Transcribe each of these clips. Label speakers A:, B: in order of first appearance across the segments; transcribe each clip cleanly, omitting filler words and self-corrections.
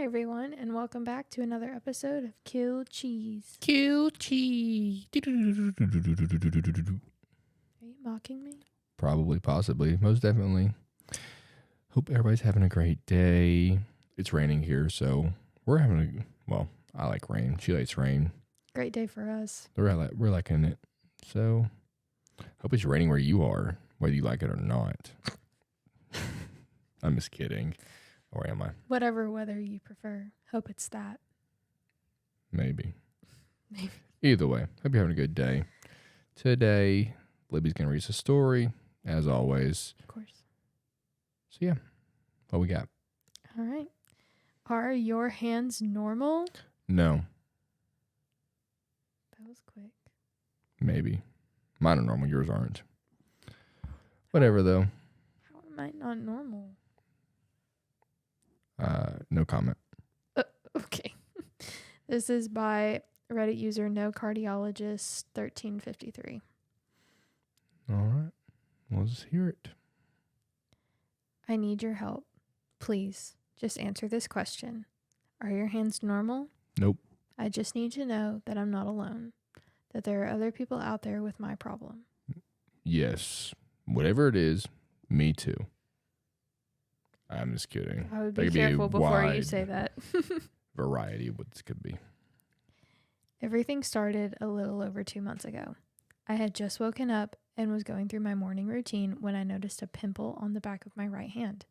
A: Hi, everyone, and welcome back to another episode of Kill Cheese.
B: Kill cheese.
A: Are you mocking me?
B: Probably, possibly, most definitely. Hope everybody's having a great day. It's raining here, so we're having I like rain. She likes rain.
A: Great day for us.
B: We're liking it. So, hope it's raining where you are, whether you like it or not. I'm just kidding. Or am I?
A: Whatever weather you prefer. Hope it's that.
B: Maybe. Either way, hope you're having a good day. Today, Libby's going to read us a story, as always.
A: Of course.
B: So, yeah. What we got?
A: All right. Are your hands normal?
B: No.
A: That was quick.
B: Maybe. Mine are normal. Yours aren't. Whatever, though.
A: How am I not normal?
B: No comment.
A: Okay. This is by Reddit user No Cardiologist 1353.
B: All right. We'll just hear it.
A: I need your help. Please, just answer this question. Are your hands normal?
B: Nope.
A: I just need to know that I'm not alone, that there are other people out there with my problem.
B: Yes. Whatever it is, me too. I'm just kidding.
A: I would be careful before you say that.
B: Variety of what this could be.
A: Everything started a little over 2 months ago. I had just woken up and was going through my morning routine when I noticed a pimple on the back of my right hand.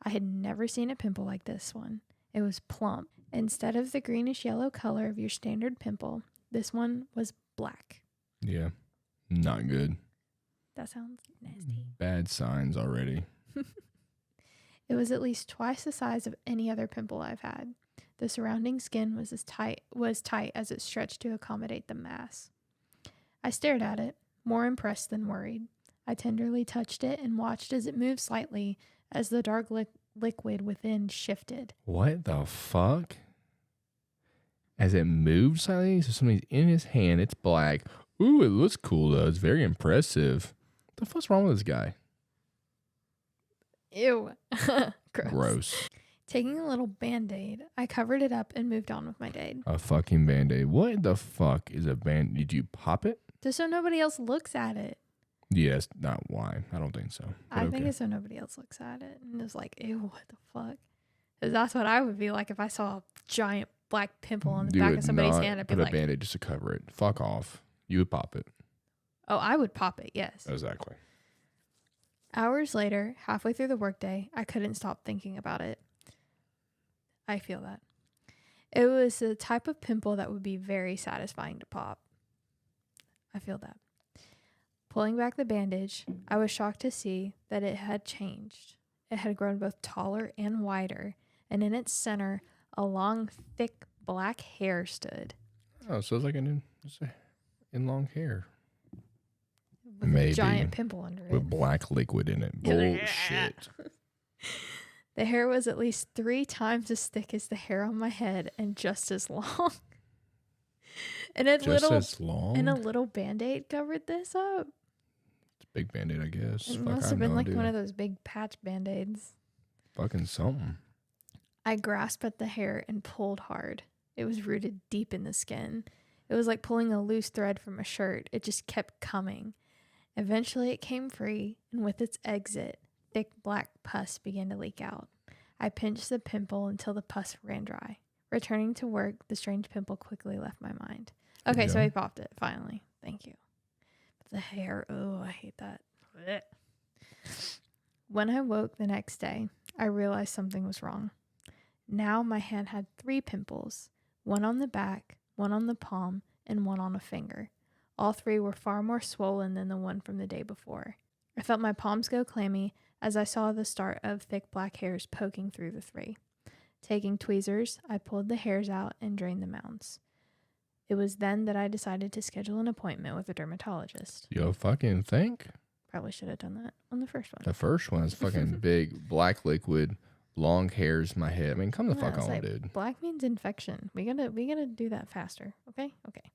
A: I had never seen a pimple like this one. It was plump. Instead of the greenish yellow color of your standard pimple, this one was black.
B: Yeah. Not good.
A: That sounds nasty.
B: Bad signs already.
A: It was at least twice the size of any other pimple I've had. The surrounding skin was tight as it stretched to accommodate the mass. I stared at it, more impressed than worried. I tenderly touched it and watched as it moved slightly as the dark liquid within shifted.
B: What the fuck? As it moved slightly, so somebody's in his hand, it's black. Ooh, it looks cool though. It's very impressive. What the fuck's wrong with this guy?
A: Ew.
B: Gross.
A: Taking a little Band-Aid, I covered it up and moved on with my day.
B: A fucking Band-Aid. What the fuck is a Band-Aid? Did you pop it?
A: Just so nobody else looks at it.
B: Yes, not why. I don't think so.
A: I think it's so nobody else looks at it and is like, ew, what the fuck? Because that's what I would be like if I saw a giant black pimple on the back of somebody's hand. I'd be
B: put
A: like,
B: a Band-Aid just to cover it. Fuck off. You would pop it.
A: Oh, I would pop it, yes.
B: Exactly.
A: Hours later, halfway through the workday, I couldn't stop thinking about it. I feel that. It was the type of pimple that would be very satisfying to pop. I feel that. Pulling back the bandage, I was shocked to see that it had changed. It had grown both taller and wider, and in its center, a long, thick black hair stood.
B: Oh, so it's like in long hair.
A: With
B: Maybe.
A: A giant pimple under it.
B: With black liquid in it. Bullshit.
A: The hair was at least 3 times as thick as the hair on my head and just as long. And a little Band-Aid covered this up.
B: It's a big Band-Aid, I guess.
A: It must have been like one of those big patch Band-Aids.
B: Fucking something.
A: I grasped at the hair and pulled hard. It was rooted deep in the skin. It was like pulling a loose thread from a shirt. It just kept coming. Eventually it came free, and with its exit, thick black pus began to leak out. I pinched the pimple until the pus ran dry. Returning to work, the strange pimple quickly left my mind. Okay, so he popped it, finally. Thank you. But the hair, oh, I hate that. When I woke the next day, I realized something was wrong. Now my hand had 3 pimples, one on the back, one on the palm, and one on a finger. All 3 were far more swollen than the one from the day before. I felt my palms go clammy as I saw the start of thick black hairs poking through the 3. Taking tweezers, I pulled the hairs out and drained the mounds. It was then that I decided to schedule an appointment with a dermatologist.
B: You fucking think?
A: Probably should have done that on the first one.
B: The first one is fucking big, black liquid, long hairs in my head. I mean, come the fuck on, dude.
A: Black means infection. We gotta do that faster. Okay? Okay.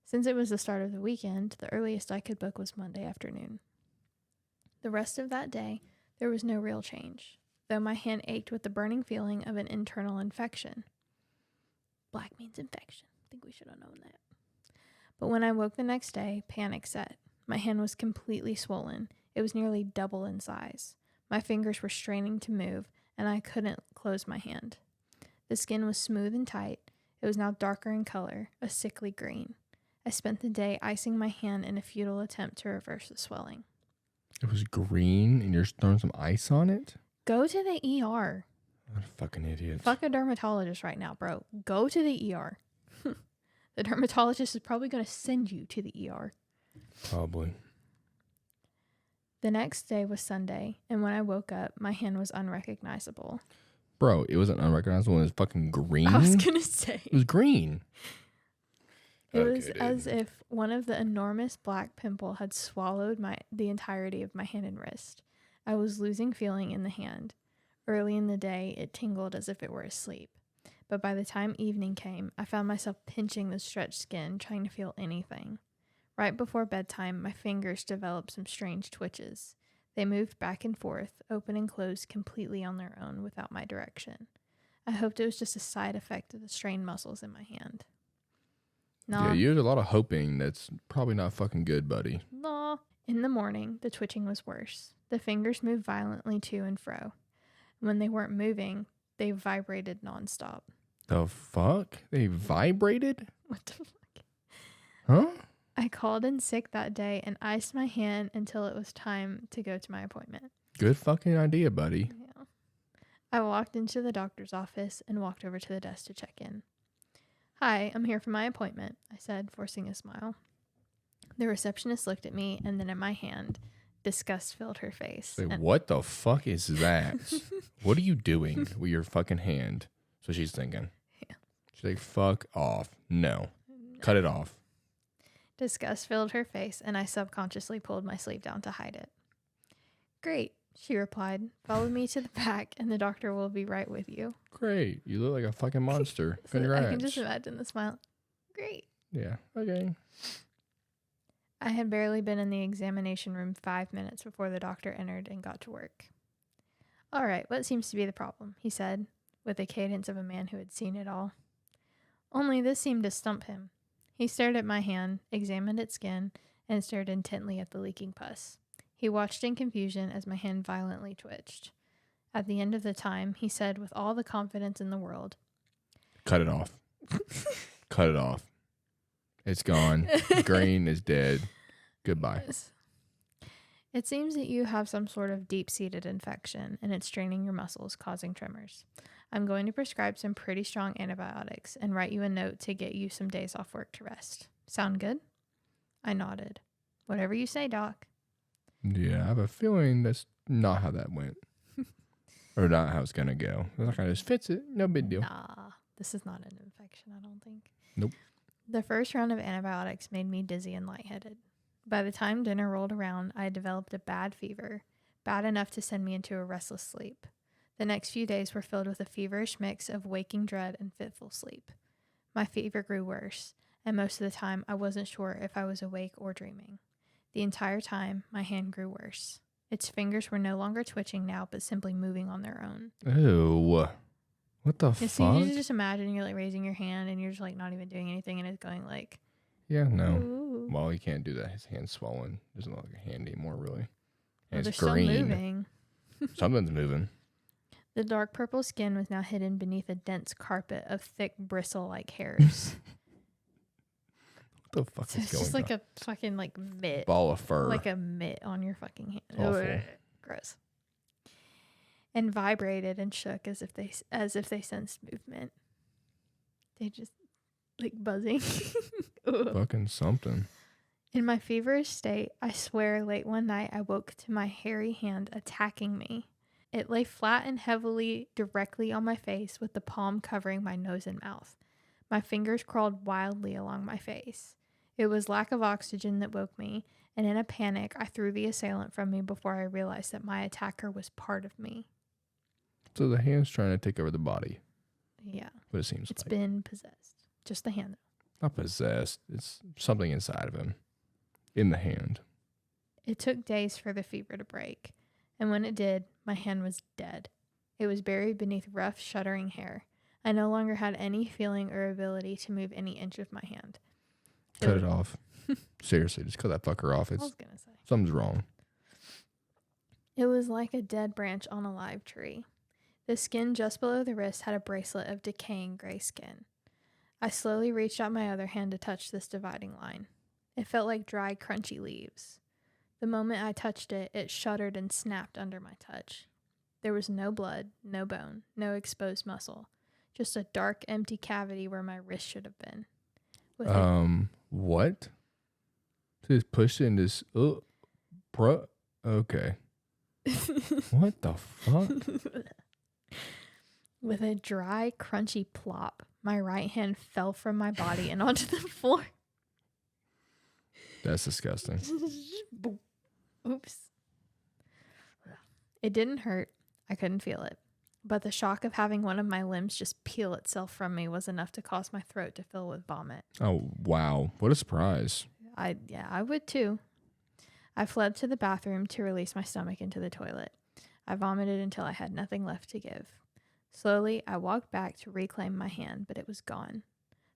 A: Since it was the start of the weekend, the earliest I could book was Monday afternoon. The rest of that day, there was no real change. though my hand ached with the burning feeling of an internal infection. Black means infection. I think we should have known that. But when I woke the next day, panic set. My hand was completely swollen. It was nearly double in size. My fingers were straining to move, and I couldn't close my hand. The skin was smooth and tight. It was now darker in color, a sickly green. I spent the day icing my hand in a futile attempt to reverse the swelling.
B: It was green and you're throwing some ice on it?
A: Go to the ER.
B: What a fucking idiot.
A: Fuck a dermatologist right now, bro. Go to the ER. The dermatologist is probably going to send you to the ER.
B: Probably.
A: The next day was Sunday, and when I woke up, my hand was unrecognizable.
B: Bro, it wasn't unrecognizable. It was fucking green.
A: I was going to say.
B: It was green.
A: It was as if one of the enormous black pimple had swallowed the entirety of my hand and wrist. I was losing feeling in the hand. Early in the day, it tingled as if it were asleep. But by the time evening came, I found myself pinching the stretched skin, trying to feel anything. Right before bedtime, my fingers developed some strange twitches. They moved back and forth, open and closed completely on their own without my direction. I hoped it was just a side effect of the strained muscles in my hand.
B: Yeah, you did a lot of hoping. That's probably not fucking good, buddy.
A: No. In the morning, the twitching was worse. The fingers moved violently to and fro. When they weren't moving, they vibrated nonstop.
B: The fuck? They vibrated?
A: What the fuck?
B: Huh?
A: I called in sick that day and iced my hand until it was time to go to my appointment.
B: Good fucking idea, buddy.
A: Yeah. I walked into the doctor's office and walked over to the desk to check in. "Hi, I'm here for my appointment," I said, forcing a smile. The receptionist looked at me and then at my hand. Disgust filled her face.
B: Like, what the fuck is that? What are you doing with your fucking hand? So she's thinking.
A: Yeah.
B: She's like, fuck off. No. Cut it off.
A: Disgust filled her face, and I subconsciously pulled my sleeve down to hide it. "Great," she replied. "Follow me to the back, and the doctor will be right with you."
B: Great. You look like a fucking monster. Congrats.
A: I can just imagine the smile. Great.
B: Yeah. Okay.
A: I had barely been in the examination room 5 minutes before the doctor entered and got to work. "All right, what seems to be the problem?" he said, with the cadence of a man who had seen it all. Only this seemed to stump him. He stared at my hand, examined its skin, and stared intently at the leaking pus. He watched in confusion as my hand violently twitched. At the end of the time, he said with all the confidence in the world,
B: "Cut it off. Cut it off. It's gone. Green is dead. Goodbye."
A: "It seems that you have some sort of deep-seated infection, and it's straining your muscles, causing tremors. I'm going to prescribe some pretty strong antibiotics and write you a note to get you some days off work to rest. Sound good?" I nodded. "Whatever you say, Doc."
B: Yeah, I have a feeling that's not how that went. Or not how it's going to go. The doctor just fits it. No big deal.
A: Nah, this is not an infection, I don't think.
B: Nope.
A: The first round of antibiotics made me dizzy and lightheaded. By the time dinner rolled around, I had developed a bad fever, bad enough to send me into a restless sleep. The next few days were filled with a feverish mix of waking dread and fitful sleep. My fever grew worse, and most of the time I wasn't sure if I was awake or dreaming. The entire time, my hand grew worse. Its fingers were no longer twitching now, but simply moving on their own.
B: Ew. What the
A: Yeah,
B: fuck?
A: so you just imagine you're like raising your hand and you're just like not even doing anything and it's going like,
B: Yeah, no.
A: ooh.
B: Well, he can't do that. His hand's swollen. Doesn't look like a hand anymore, really.
A: Well,
B: And
A: they're
B: it's
A: still
B: green.
A: moving.
B: Something's moving.
A: The dark purple skin was now hidden beneath a dense carpet of thick bristle-like hairs.
B: What the fuck
A: So
B: is
A: it's
B: going
A: just
B: on?
A: like a fucking like mitt.
B: Ball of fur.
A: Like a mitt on your fucking hand.
B: Awful.
A: Ugh, gross. And vibrated and shook as if they sensed movement. They just like buzzing. Ugh.
B: Fucking something.
A: In my feverish state, I swear late one night I woke to my hairy hand attacking me. It lay flat and heavily directly on my face with the palm covering my nose and mouth. My fingers crawled wildly along my face. It was lack of oxygen that woke me, and in a panic, I threw the assailant from me before I realized that my attacker was part of me.
B: So the hand's trying to take over the body.
A: Yeah.
B: What it seems
A: It's
B: like.
A: been possessed. Just the hand.
B: Not possessed. It's something inside of him. In the hand.
A: It took days for the fever to break, and when it did, my hand was dead. It was buried beneath rough, shuddering hair. I no longer had any feeling or ability to move any inch of my hand.
B: Cut it off. Seriously, just cut that fucker off.
A: I was going to say.
B: Something's wrong.
A: It was like a dead branch on a live tree. The skin just below the wrist had a bracelet of decaying gray skin. I slowly reached out my other hand to touch this dividing line. It felt like dry, crunchy leaves. The moment I touched it, it shuddered and snapped under my touch. There was no blood, no bone, no exposed muscle. Just a dark, empty cavity where my wrist should have been.
B: What? Just pushed it and just, bro. Okay. What the fuck?
A: With a dry, crunchy plop, my right hand fell from my body and onto the floor.
B: That's disgusting.
A: Oops. It didn't hurt. I couldn't feel it. But the shock of having one of my limbs just peel itself from me was enough to cause my throat to fill with vomit.
B: Oh, wow. What a surprise.
A: I would too. I fled to the bathroom to release my stomach into the toilet. I vomited until I had nothing left to give. Slowly, I walked back to reclaim my hand, but it was gone.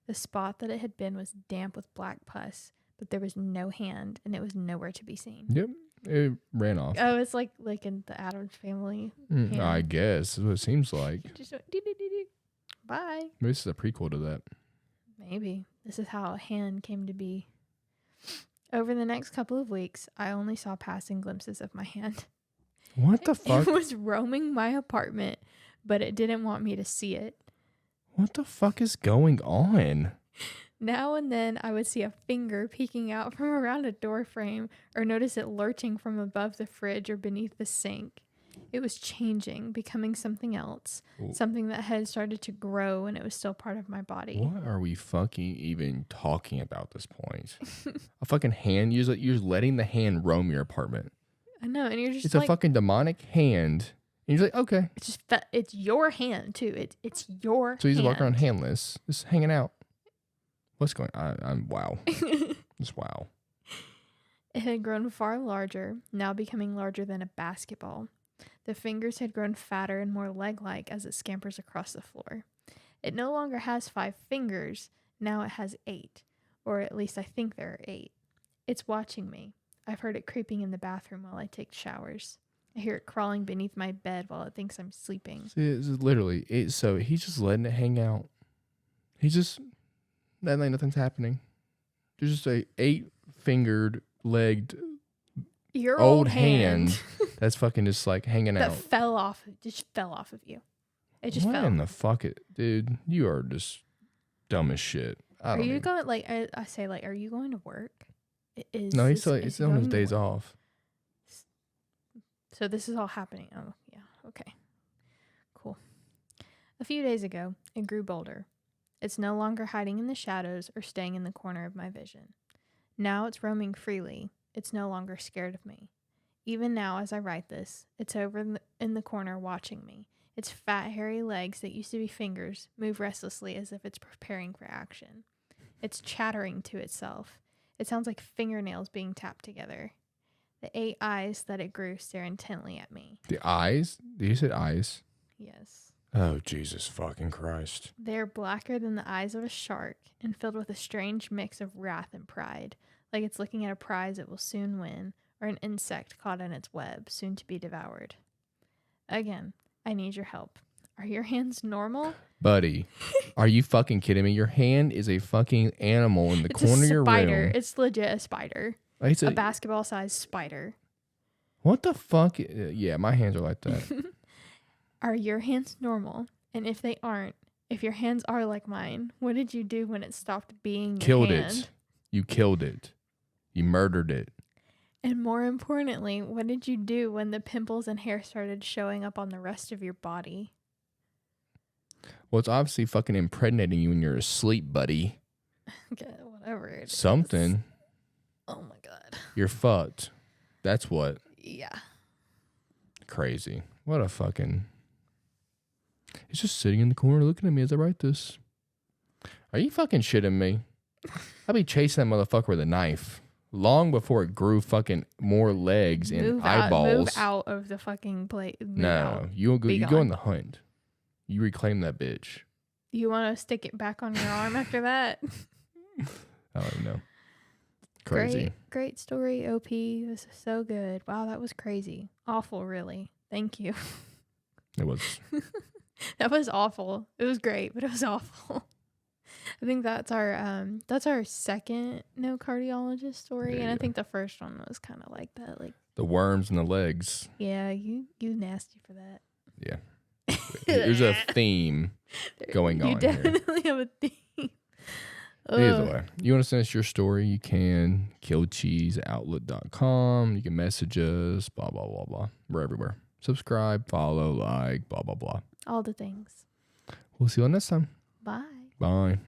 A: The spot that it had been was damp with black pus, but there was no hand, and it was nowhere to be seen.
B: Yep. It ran off.
A: Oh, it's like in the Addams Family.
B: I guess. That's what it seems like.
A: It just went doo-doo-doo-doo. Bye.
B: Maybe this is a prequel to that.
A: Maybe. This is how a hand came to be. Over the next couple of weeks, I only saw passing glimpses of my hand.
B: What the fuck?
A: It was roaming my apartment, but it didn't want me to see it.
B: What the fuck is going on?
A: Now and then, I would see a finger peeking out from around a door frame or notice it lurching from above the fridge or beneath the sink. It was changing, becoming something else, something that had started to grow and it was still part of my body.
B: What are we fucking even talking about at this point? A fucking hand? You're letting the hand roam your apartment.
A: I know, and you're just
B: It's a fucking demonic hand. And you're like, okay.
A: It's just it's your hand, too. It's your hand.
B: So he's walking around handless, just hanging out. What's going on? I'm wow. Just wow.
A: It had grown far larger, now becoming larger than a basketball. The fingers had grown fatter and more leg-like as it scampers across the floor. It no longer has 5 fingers, now it has 8. Or at least I think there are 8. It's watching me. I've heard it creeping in the bathroom while I take showers. I hear it crawling beneath my bed while it thinks I'm sleeping.
B: See, it's literally, so he's just letting it hang out. He's just... That like nothing's happening. There's just a 8-fingered, legged,
A: your
B: old hand that's fucking just like hanging
A: that
B: out.
A: Just fell off of you. It just
B: what
A: fell.
B: in the fuck it, dude? You are just dumb as shit.
A: Are you going I say are you going to work?
B: No, he's on his days off.
A: So this is all happening. Oh yeah, okay, cool. A few days ago, it grew bolder. It's no longer hiding in the shadows or staying in the corner of my vision. Now it's roaming freely. It's no longer scared of me. Even now, as I write this, it's over in the corner watching me. Its fat, hairy legs that used to be fingers move restlessly as if it's preparing for action. It's chattering to itself. It sounds like fingernails being tapped together. The 8 eyes that it grew stare intently at me.
B: The eyes? You said eyes?
A: Yes.
B: Oh, Jesus fucking Christ.
A: They are blacker than the eyes of a shark and filled with a strange mix of wrath and pride, like it's looking at a prize it will soon win, or an insect caught in its web, soon to be devoured. Again, I need your help. Are your hands normal?
B: Buddy, are you fucking kidding me? Your hand is a fucking animal in the corner of your room.
A: It's legit a spider.
B: It's
A: a basketball-sized spider.
B: What the fuck? Yeah, my hands are like that.
A: Are your hands normal? And if they aren't, if your hands are like mine, what did you do when it stopped being your hand?
B: Killed it. You killed it. You murdered it.
A: And more importantly, what did you do when the pimples and hair started showing up on the rest of your body?
B: Well, it's obviously fucking impregnating you when you're asleep, buddy.
A: Okay, whatever it is.
B: Something.
A: Oh my God.
B: You're fucked. That's what.
A: Yeah.
B: Crazy. What a fucking... He's just sitting in the corner looking at me as I write this. Are you fucking shitting me? I'll be chasing that motherfucker with a knife. long before it grew fucking more legs and eyeballs.
A: Move out of the fucking plate.
B: No, you go on the hunt. You reclaim that bitch.
A: You want to stick it back on your arm after that?
B: I don't know. Crazy.
A: Great story, OP. This is so good. Wow, that was crazy. Awful, really. Thank you.
B: It was.
A: That was awful. It was great, but it was awful. I think that's our second no cardiologist story, and I think the first one was kind of like that, like
B: the worms and the legs.
A: Yeah, you nasty for that.
B: Yeah, there's a theme going on.
A: You definitely have a theme.
B: Either way, you want to send us your story, you can. killedcheese@outlook.com. You can message us. Blah blah blah blah. We're everywhere. Subscribe, follow, like, blah blah blah.
A: All the things.
B: We'll see you next time.
A: Bye.
B: Bye.